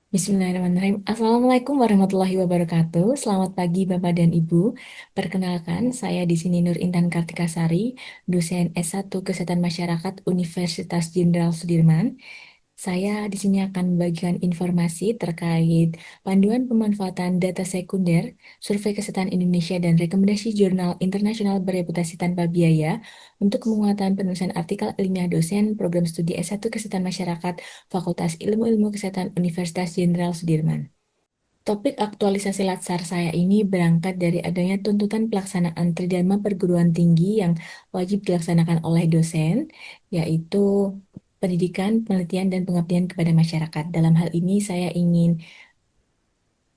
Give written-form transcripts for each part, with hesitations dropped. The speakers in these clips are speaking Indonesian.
Bismillahirrahmanirrahim. Assalamualaikum warahmatullahi wabarakatuh. Selamat pagi Bapak dan Ibu. Perkenalkan, saya di sini Nur Intan Kartikasari, dosen S1 Kesehatan Masyarakat Universitas Jenderal Sudirman. Saya di sini akan membagikan informasi terkait panduan pemanfaatan data sekunder, survei kesehatan Indonesia, dan rekomendasi jurnal internasional bereputasi tanpa biaya untuk penguatan penulisan artikel ilmiah dosen program studi S1 Kesehatan Masyarakat Fakultas Ilmu-Ilmu Kesehatan Universitas Jenderal Sudirman. Topik aktualisasi latsar saya ini berangkat dari adanya tuntutan pelaksanaan tridharma perguruan tinggi yang wajib dilaksanakan oleh dosen, yaitu pendidikan, penelitian, dan pengabdian kepada masyarakat. Dalam hal ini saya ingin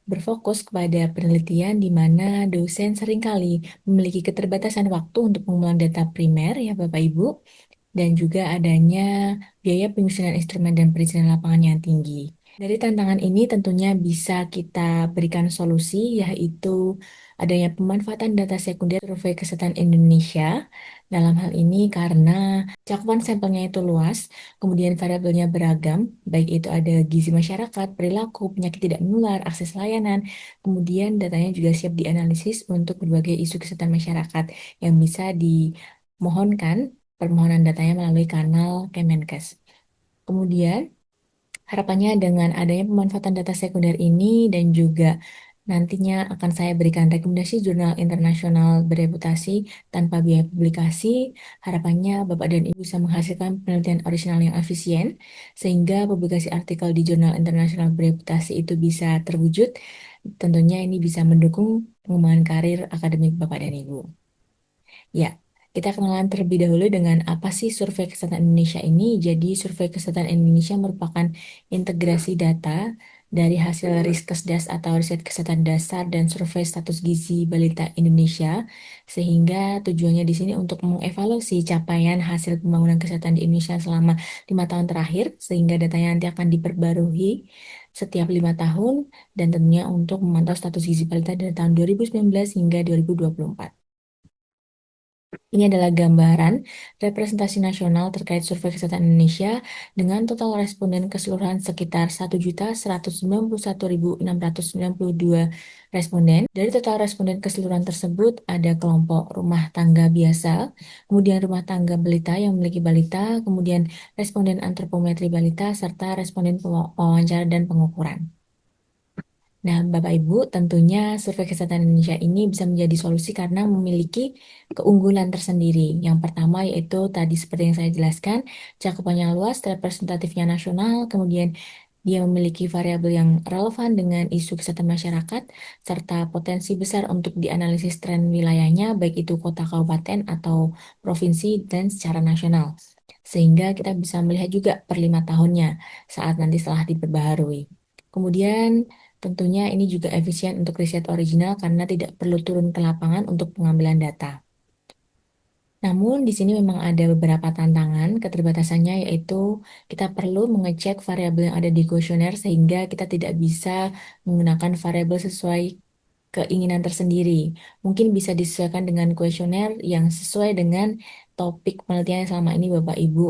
berfokus kepada penelitian di mana dosen seringkali memiliki keterbatasan waktu untuk pengumpulan data primer, ya Bapak Ibu, dan juga adanya biaya penyusunan instrumen dan perizinan lapangan yang tinggi. Dari tantangan ini tentunya bisa kita berikan solusi, yaitu adanya pemanfaatan data sekunder survei kesehatan Indonesia. Dalam hal ini karena cakupan sampelnya itu luas, kemudian variabelnya beragam, baik itu ada gizi masyarakat, perilaku, penyakit tidak menular, akses layanan, kemudian datanya juga siap dianalisis untuk berbagai isu kesehatan masyarakat yang bisa dimohonkan permohonan datanya melalui kanal Kemenkes. Kemudian, harapannya dengan adanya pemanfaatan data sekunder ini dan juga nantinya akan saya berikan rekomendasi jurnal internasional bereputasi tanpa biaya publikasi, harapannya Bapak dan Ibu bisa menghasilkan penelitian orisinal yang efisien, sehingga publikasi artikel di jurnal internasional bereputasi itu bisa terwujud. Tentunya ini bisa mendukung pengembangan karir akademik Bapak dan Ibu. Ya, kita kenalan terlebih dahulu dengan apa sih Survei Kesehatan Indonesia ini. Jadi, Survei Kesehatan Indonesia merupakan integrasi data dari hasil Riskesdas atau Riset Kesehatan Dasar dan Survei Status Gizi Balita Indonesia, sehingga tujuannya di sini untuk mengevaluasi capaian hasil pembangunan kesehatan di Indonesia selama 5 tahun terakhir, sehingga datanya nanti akan diperbarui setiap 5 tahun, dan tentunya untuk memantau status gizi balita dari tahun 2019 hingga 2024. Ini adalah gambaran representasi nasional terkait survei kesehatan Indonesia dengan total responden keseluruhan sekitar 1.191.692 responden. Dari total responden keseluruhan tersebut ada kelompok rumah tangga biasa, kemudian rumah tangga balita yang memiliki balita, kemudian responden antropometri balita, serta responden wawancara dan pengukuran. Nah, Bapak Ibu, tentunya survei kesehatan Indonesia ini bisa menjadi solusi karena memiliki keunggulan tersendiri. Yang pertama yaitu tadi seperti yang saya jelaskan, cakupannya luas, representatifnya nasional, kemudian dia memiliki variabel yang relevan dengan isu kesehatan masyarakat, serta potensi besar untuk dianalisis tren wilayahnya, baik itu kota, kabupaten, atau provinsi, dan secara nasional. Sehingga kita bisa melihat juga per 5 tahunnya saat nanti setelah diperbaharui. Kemudian tentunya ini juga efisien untuk riset original karena tidak perlu turun ke lapangan untuk pengambilan data. Namun di sini memang ada beberapa tantangan, keterbatasannya yaitu kita perlu mengecek variabel yang ada di kuesioner sehingga kita tidak bisa menggunakan variabel sesuai keinginan tersendiri. Mungkin bisa disesuaikan dengan kuesioner yang sesuai dengan topik penelitian yang selama ini Bapak Ibu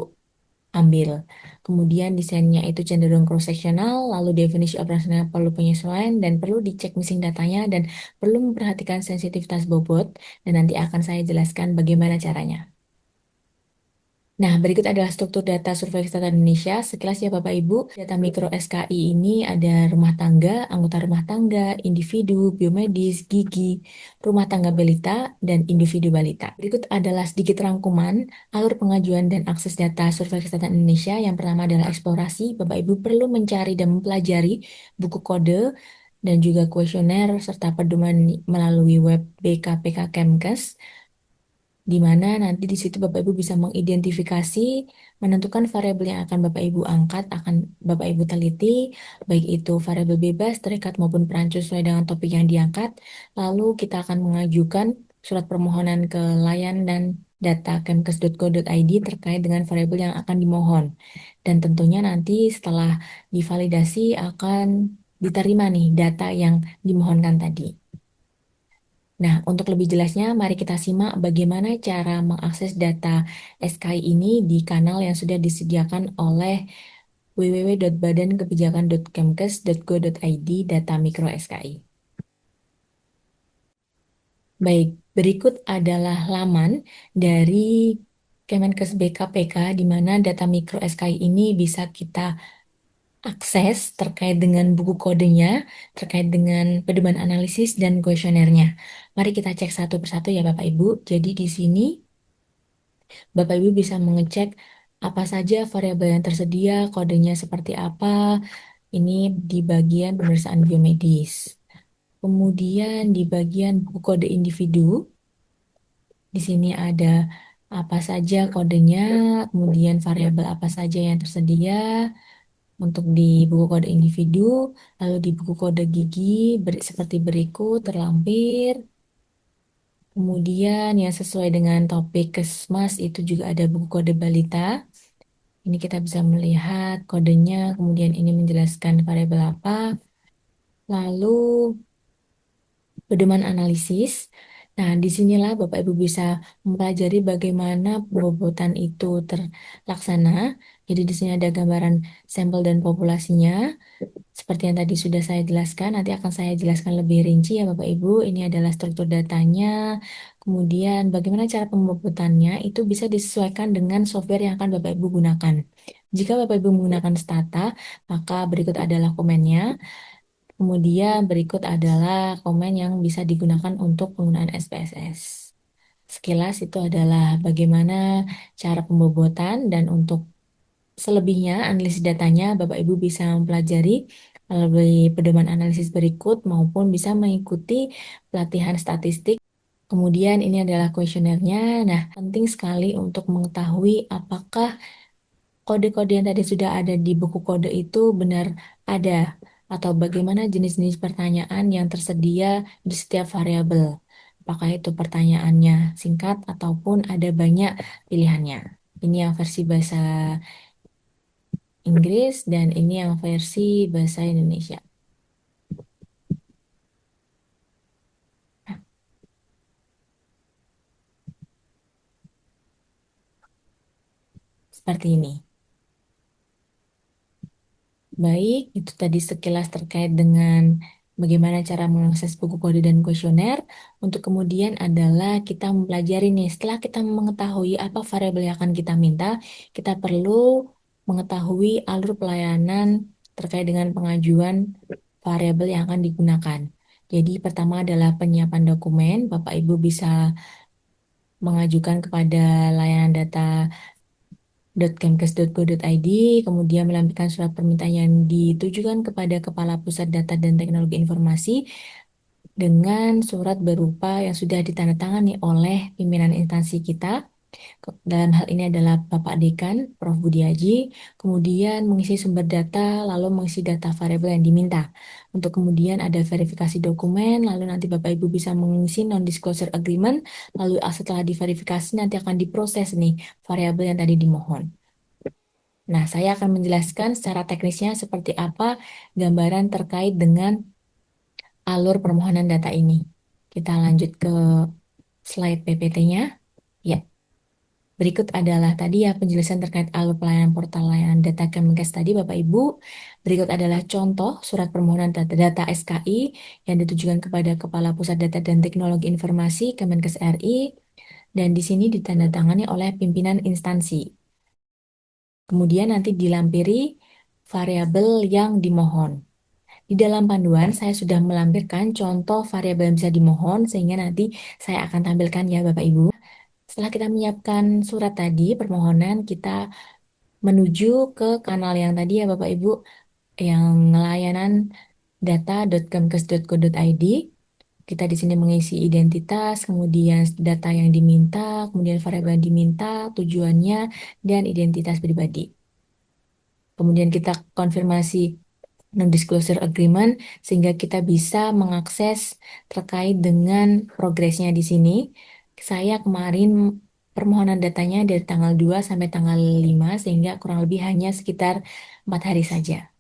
ambil. Kemudian desainnya itu cenderung cross-sectional, lalu definisi operasional perlu penyesuaian dan perlu dicek missing datanya dan perlu memperhatikan sensitivitas bobot dan nanti akan saya jelaskan bagaimana caranya. Nah, berikut adalah struktur data Survei Kesehatan Indonesia. Sekilas ya Bapak Ibu, data mikro SKI ini ada rumah tangga, anggota rumah tangga, individu, biomedis, gigi, rumah tangga balita, dan individu balita. Berikut adalah sedikit rangkuman alur pengajuan dan akses data Survei Kesehatan Indonesia. Yang pertama adalah eksplorasi. Bapak Ibu perlu mencari dan mempelajari buku kode dan juga kuesioner serta pedoman melalui web BKPK Kemkes, di mana nanti di situ Bapak Ibu bisa mengidentifikasi, menentukan variabel yang akan Bapak Ibu angkat, akan Bapak Ibu teliti, baik itu variabel bebas, terikat maupun perancu sesuai dengan topik yang diangkat. Lalu kita akan mengajukan surat permohonan ke layanan data kemkes.go.id terkait dengan variabel yang akan dimohon. Dan tentunya nanti setelah divalidasi akan diterima nih data yang dimohonkan tadi. Nah, untuk lebih jelasnya, mari kita simak bagaimana cara mengakses data SKI ini di kanal yang sudah disediakan oleh www.badankebijakan.kemkes.go.id data mikro SKI. Baik, berikut adalah laman dari Kemenkes BKPK di mana data mikro SKI ini bisa kita akses terkait dengan buku kodenya, terkait dengan pedoman analisis dan kuesionernya. Mari kita cek satu persatu ya Bapak Ibu. Jadi di sini Bapak Ibu bisa mengecek apa saja variabel yang tersedia, kodenya seperti apa. Ini di bagian pemeriksaan biomedis. Kemudian di bagian buku kode individu, di sini ada apa saja kodenya, kemudian variabel apa saja yang tersedia untuk di buku kode individu, lalu di buku kode gigi seperti berikut terlampir. Kemudian yang sesuai dengan topik Kesmas itu juga ada buku kode balita. Ini kita bisa melihat kodenya, kemudian ini menjelaskan variabel apa. Lalu pedoman analisis. Nah, disinilah Bapak Ibu bisa mempelajari bagaimana pembobotan itu terlaksana. Jadi di sini ada gambaran sampel dan populasinya. Seperti yang tadi sudah saya jelaskan, nanti akan saya jelaskan lebih rinci ya Bapak Ibu. Ini adalah struktur datanya. Kemudian bagaimana cara pembobotannya itu bisa disesuaikan dengan software yang akan Bapak Ibu gunakan. Jika Bapak Ibu menggunakan Stata, maka berikut adalah komennya. Kemudian berikut adalah komen yang bisa digunakan untuk penggunaan SPSS. Sekilas itu adalah bagaimana cara pembobotan dan untuk selebihnya analisis datanya Bapak Ibu bisa mempelajari melalui pedoman analisis berikut maupun bisa mengikuti pelatihan statistik. Kemudian ini adalah kuesionernya. Nah, penting sekali untuk mengetahui apakah kode-kode yang tadi sudah ada di buku kode itu benar ada atau bagaimana jenis-jenis pertanyaan yang tersedia di setiap variabel. Apakah itu pertanyaannya singkat ataupun ada banyak pilihannya. Ini yang versi bahasa Inggris dan ini yang versi bahasa Indonesia. Seperti ini. Baik, itu tadi sekilas terkait dengan bagaimana cara mengakses buku kode dan kuesioner. Untuk kemudian adalah kita mempelajari nih, setelah kita mengetahui apa variabel yang akan kita minta, kita perlu mengetahui alur pelayanan terkait dengan pengajuan variabel yang akan digunakan. Jadi pertama adalah penyiapan dokumen. Bapak Ibu bisa mengajukan kepada layanan data .kemkes.go.id, kemudian melampirkan surat permintaan yang ditujukan kepada Kepala Pusat Data dan Teknologi Informasi dengan surat berupa yang sudah ditandatangani oleh pimpinan instansi kita. Dalam hal ini adalah Bapak Dekan, Prof. Budiaji, kemudian mengisi sumber data, lalu mengisi data variabel yang diminta. Untuk kemudian ada verifikasi dokumen, lalu nanti Bapak Ibu bisa mengisi non-disclosure agreement, lalu setelah diverifikasi nanti akan diproses nih variabel yang tadi dimohon. Nah, saya akan menjelaskan secara teknisnya seperti apa gambaran terkait dengan alur permohonan data ini. Kita lanjut ke slide PPT-nya. Ya, berikut adalah tadi ya penjelasan terkait alur pelayanan portal layanan data Kemenkes tadi Bapak Ibu. Berikut adalah contoh surat permohonan data SKI yang ditujukan kepada Kepala Pusat Data dan Teknologi Informasi Kemenkes RI dan di sini ditandatangani oleh pimpinan instansi. Kemudian nanti dilampiri variabel yang dimohon. Di dalam panduan saya sudah melampirkan contoh variabel yang bisa dimohon sehingga nanti saya akan tampilkan ya Bapak Ibu. Setelah kita menyiapkan surat tadi, permohonan kita menuju ke kanal yang tadi ya Bapak Ibu, yang layanan data.kemkes.go.id. Kita di sini mengisi identitas, kemudian data yang diminta, kemudian variabel yang diminta, tujuannya, dan identitas pribadi. Kemudian kita konfirmasi non-disclosure agreement sehingga kita bisa mengakses terkait dengan progresnya di sini. Saya kemarin permohonan datanya dari tanggal 2 sampai tanggal 5 sehingga kurang lebih hanya sekitar 4 hari saja.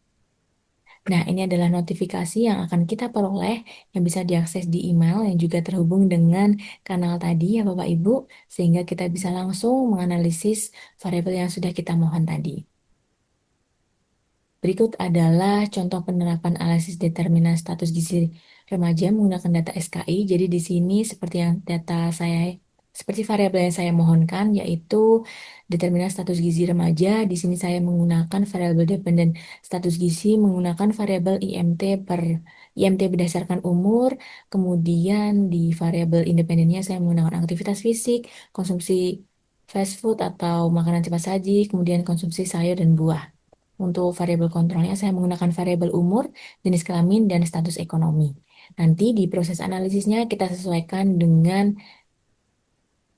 Nah, ini adalah notifikasi yang akan kita peroleh yang bisa diakses di email yang juga terhubung dengan kanal tadi ya Bapak Ibu sehingga kita bisa langsung menganalisis variabel yang sudah kita mohon tadi. Berikut adalah contoh penerapan analisis determinan status gizi remaja menggunakan data SKI. Jadi di sini seperti yang data saya, seperti variabel yang saya mohonkan, yaitu determinan status gizi remaja. Di sini saya menggunakan variabel dependen status gizi menggunakan variabel IMT berdasarkan umur. Kemudian di variabel independennya saya menggunakan aktivitas fisik, konsumsi fast food atau makanan cepat saji, kemudian konsumsi sayur dan buah. Untuk variabel kontrolnya, saya menggunakan variabel umur, jenis kelamin, dan status ekonomi. Nanti di proses analisisnya kita sesuaikan dengan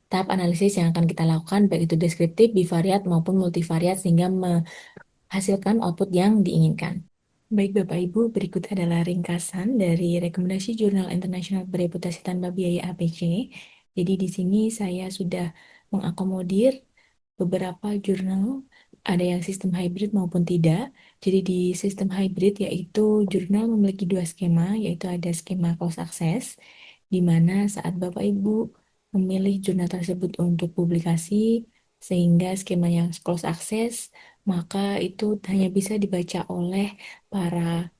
tahap analisis yang akan kita lakukan, baik itu deskriptif, bivariat, maupun multivariat, sehingga menghasilkan output yang diinginkan. Baik Bapak Ibu, berikut adalah ringkasan dari rekomendasi jurnal internasional bereputasi tanpa biaya APC. Jadi di sini saya sudah mengakomodir beberapa jurnal, ada yang sistem hybrid maupun tidak. Jadi di sistem hybrid yaitu jurnal memiliki dua skema, yaitu ada skema close access, di mana saat Bapak Ibu memilih jurnal tersebut untuk publikasi, sehingga skema yang close access, maka itu hanya bisa dibaca oleh para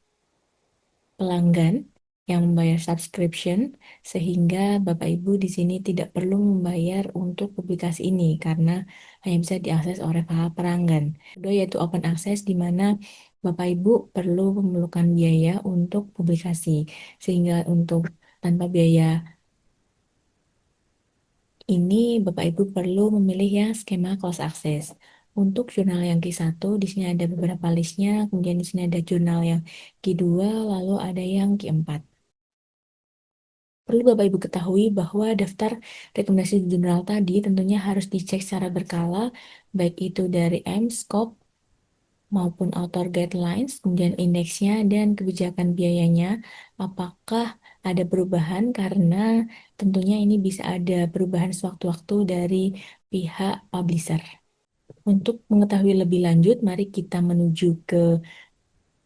pelanggan yang membayar subscription, sehingga Bapak Ibu di sini tidak perlu membayar untuk publikasi ini karena hanya bisa diakses oleh para pelanggan. Kedua yaitu open access, di mana Bapak Ibu perlu memerlukan biaya untuk publikasi, sehingga untuk tanpa biaya ini Bapak Ibu perlu memilih yang skema close access. Untuk jurnal yang Q1, di sini ada beberapa listnya, kemudian di sini ada jurnal yang Q2, lalu ada yang Q4. Perlu Bapak Ibu ketahui bahwa daftar rekomendasi jurnal tadi tentunya harus dicek secara berkala, baik itu dari M-Scope maupun author guidelines, kemudian indeksnya dan kebijakan biayanya, apakah ada perubahan karena tentunya ini bisa ada perubahan sewaktu-waktu dari pihak publisher. Untuk mengetahui lebih lanjut, mari kita menuju ke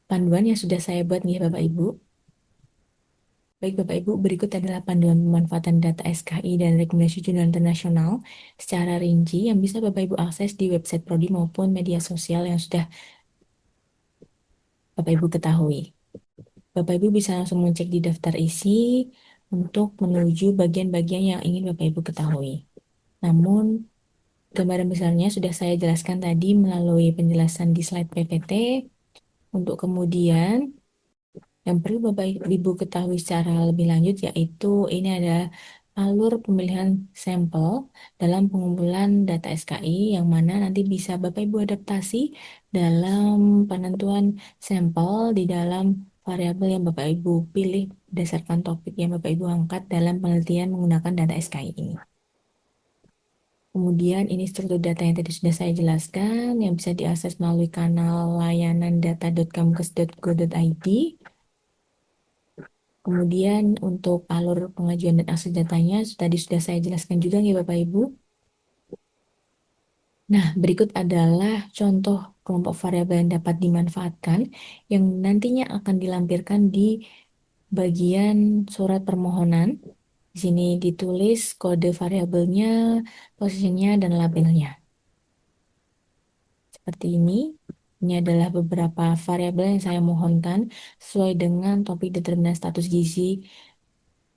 panduan yang sudah saya buat nih Bapak Ibu. Baik Bapak Ibu, berikut adalah panduan pemanfaatan data SKI dan rekomendasi jurnal internasional secara rinci yang bisa Bapak Ibu akses di website Prodi maupun media sosial yang sudah Bapak Ibu ketahui. Bapak Ibu bisa langsung mengecek di daftar isi untuk menuju bagian-bagian yang ingin Bapak Ibu ketahui. Namun, gambaran besarnya sudah saya jelaskan tadi melalui penjelasan di slide PPT. Untuk kemudian, yang perlu Bapak Ibu ketahui secara lebih lanjut yaitu ini ada alur pemilihan sampel dalam pengumpulan data SKI yang mana nanti bisa Bapak Ibu adaptasi dalam penentuan sampel di dalam variabel yang Bapak Ibu pilih berdasarkan topik yang Bapak Ibu angkat dalam penelitian menggunakan data SKI ini. Kemudian ini struktur data yang tadi sudah saya jelaskan yang bisa diakses melalui kanal layanan data.kemkes.go.id. Kemudian untuk alur pengajuan dan akses datanya tadi sudah saya jelaskan juga nih Bapak Ibu. Nah, berikut adalah contoh kelompok variabel yang dapat dimanfaatkan yang nantinya akan dilampirkan di bagian surat permohonan. Di sini ditulis kode variabelnya, posisinya, dan labelnya. Seperti ini. Ini adalah beberapa variabel yang saya mohonkan sesuai dengan topik determinan status gizi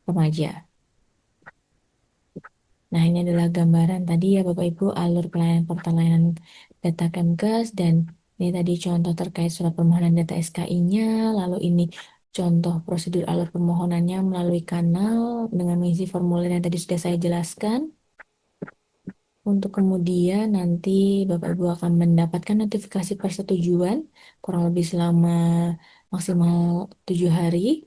remaja. Nah, ini adalah gambaran tadi ya Bapak Ibu alur pelayanan portal layanan data Kemkes dan ini tadi contoh terkait surat permohonan data SKI-nya, lalu ini contoh prosedur alur permohonannya melalui kanal dengan mengisi formulir yang tadi sudah saya jelaskan. Untuk kemudian nanti Bapak Ibu akan mendapatkan notifikasi persetujuan kurang lebih selama maksimal 7 hari.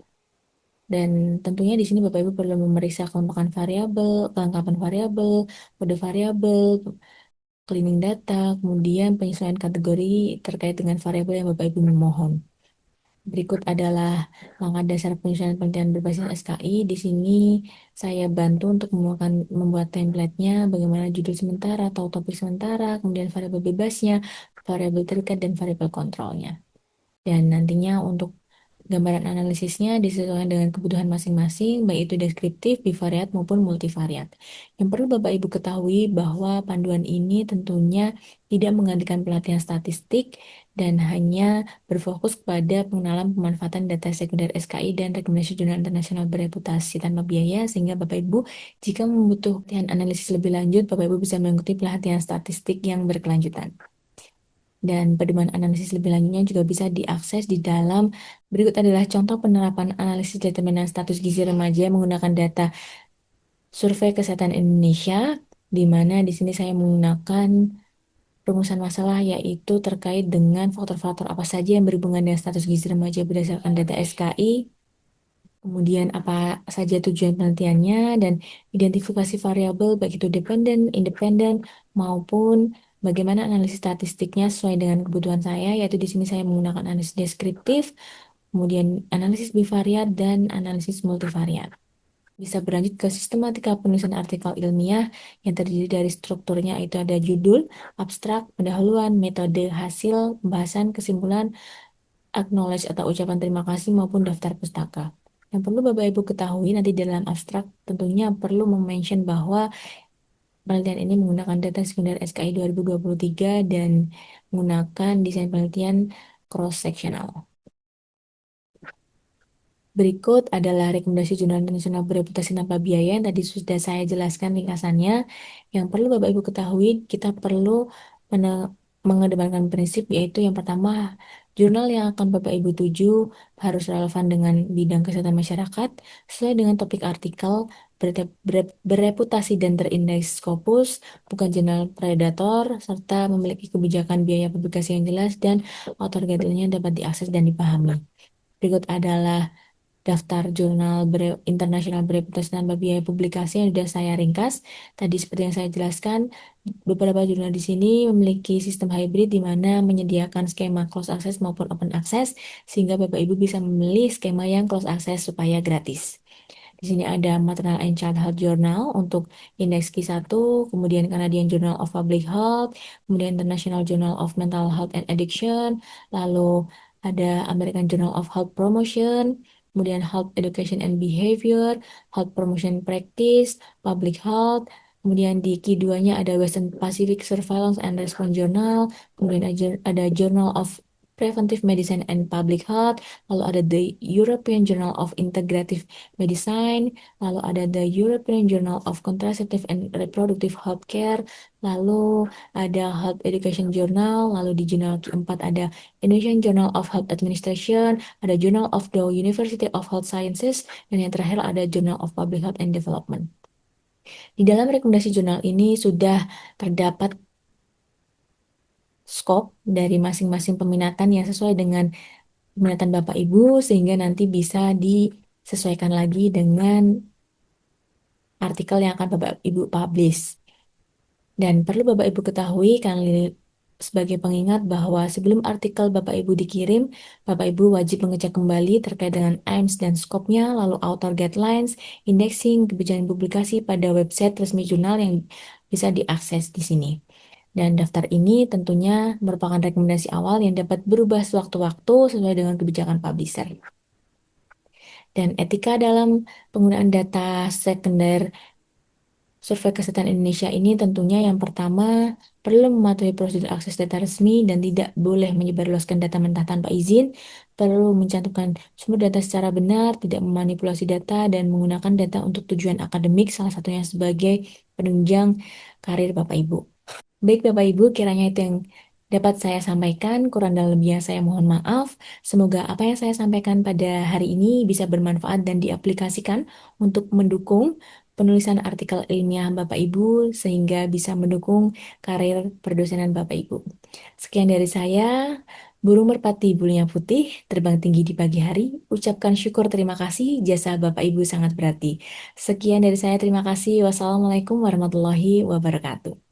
Dan tentunya di sini Bapak Ibu perlu memeriksa kelompokan variabel, kelengkapan variabel, kode variabel, cleaning data, kemudian penyesuaian kategori terkait dengan variabel yang Bapak Ibu memohon. Berikut adalah langkah dasar penyesuaian penelitian berbasis SKI. Di sini saya bantu untuk membuat template-nya, bagaimana judul sementara atau topik sementara, kemudian variabel bebasnya, variabel terikat, dan variabel kontrolnya. Dan nantinya untuk gambaran analisisnya disesuaikan dengan kebutuhan masing-masing, baik itu deskriptif, bivariat, maupun multivariat. Yang perlu Bapak Ibu ketahui bahwa panduan ini tentunya tidak menggantikan pelatihan statistik dan hanya berfokus pada pengenalan pemanfaatan data sekunder SKI dan rekomendasi jurnal internasional bereputasi tanpa biaya, sehingga Bapak Ibu jika membutuhkan analisis lebih lanjut, Bapak Ibu bisa mengikuti pelatihan statistik yang berkelanjutan. Dan pedoman analisis lebih lanjutnya juga bisa diakses di dalam berikut adalah contoh penerapan analisis determinan status gizi remaja menggunakan data Survei Kesehatan Indonesia, di mana di sini saya menggunakan rumusan masalah yaitu terkait dengan faktor-faktor apa saja yang berhubungan dengan status gizi remaja berdasarkan data SKI, kemudian apa saja tujuan penelitiannya, dan identifikasi variabel baik itu dependen, independen, maupun bagaimana analisis statistiknya sesuai dengan kebutuhan saya, yaitu di sini saya menggunakan analisis deskriptif, kemudian analisis bivariat, dan analisis multivariat. Bisa berlanjut ke sistematika penulisan artikel ilmiah yang terdiri dari strukturnya itu ada judul, abstrak, pendahuluan, metode, hasil, pembahasan, kesimpulan, acknowledge atau ucapan terima kasih maupun daftar pustaka. Yang perlu Bapak Ibu ketahui nanti dalam abstrak tentunya perlu mention bahwa penelitian ini menggunakan data sekunder SKI 2023 dan menggunakan desain penelitian cross-sectional. Berikut adalah rekomendasi jurnal internasional bereputasi tanpa biaya yang tadi sudah saya jelaskan ringkasannya. Yang perlu Bapak Ibu ketahui, kita perlu mengedepankan prinsip yaitu yang pertama, jurnal yang akan Bapak Ibu tuju harus relevan dengan bidang kesehatan masyarakat, sesuai dengan topik artikel, bereputasi dan terindeks Scopus, bukan jurnal predator, serta memiliki kebijakan biaya publikasi yang jelas dan author guideline-nya dapat diakses dan dipahami. Berikut adalah daftar jurnal internasional bereputasi tanpa biaya publikasi yang sudah saya ringkas. Tadi seperti yang saya jelaskan, beberapa jurnal di sini memiliki sistem hybrid di mana menyediakan skema closed access maupun open access, sehingga Bapak Ibu bisa memilih skema yang closed access supaya gratis. Di sini ada Maternal and Child Health Journal untuk indeks Q1, kemudian Canadian Journal of Public Health, kemudian International Journal of Mental Health and Addiction, lalu ada American Journal of Health Promotion, kemudian Health Education and Behavior, Health Promotion Practice, Public Health, kemudian di Q2-nya ada Western Pacific Surveillance and Response Journal, kemudian ada Journal of Preventive Medicine and Public Health, lalu ada the European Journal of Integrative Medicine, lalu ada the European Journal of Contraceptive and Reproductive Healthcare, lalu ada Health Education Journal, lalu di jurnal keempat ada Indonesian Journal of Health Administration, ada Journal of the University of Health Sciences, dan yang terakhir ada Journal of Public Health and Development. Di dalam rekomendasi jurnal ini sudah terdapat skop dari masing-masing peminatan yang sesuai dengan peminatan Bapak Ibu, sehingga nanti bisa disesuaikan lagi dengan artikel yang akan Bapak Ibu publish. Dan perlu Bapak Ibu ketahui kan sebagai pengingat bahwa sebelum artikel Bapak Ibu dikirim, Bapak Ibu wajib mengecek kembali terkait dengan aims dan skopnya, lalu author guidelines, indexing, kebijakan publikasi pada website resmi jurnal yang bisa diakses di sini. Dan daftar ini tentunya merupakan rekomendasi awal yang dapat berubah sewaktu-waktu sesuai dengan kebijakan publisher. Dan etika dalam penggunaan data sekunder Survei Kesehatan Indonesia ini tentunya yang pertama perlu mematuhi prosedur akses data resmi dan tidak boleh menyebarluaskan data mentah tanpa izin, perlu mencantumkan sumber data secara benar, tidak memanipulasi data, dan menggunakan data untuk tujuan akademik, salah satunya sebagai penunjang karir Bapak Ibu. Baik Bapak Ibu, kiranya itu yang dapat saya sampaikan, kurang dan lebihnya saya mohon maaf. Semoga apa yang saya sampaikan pada hari ini bisa bermanfaat dan diaplikasikan untuk mendukung penulisan artikel ilmiah Bapak Ibu sehingga bisa mendukung karir perdosenan Bapak Ibu. Sekian dari saya, burung merpati bulunya putih, terbang tinggi di pagi hari, ucapkan syukur terima kasih, jasa Bapak Ibu sangat berarti. Sekian dari saya, terima kasih. Wassalamualaikum warahmatullahi wabarakatuh.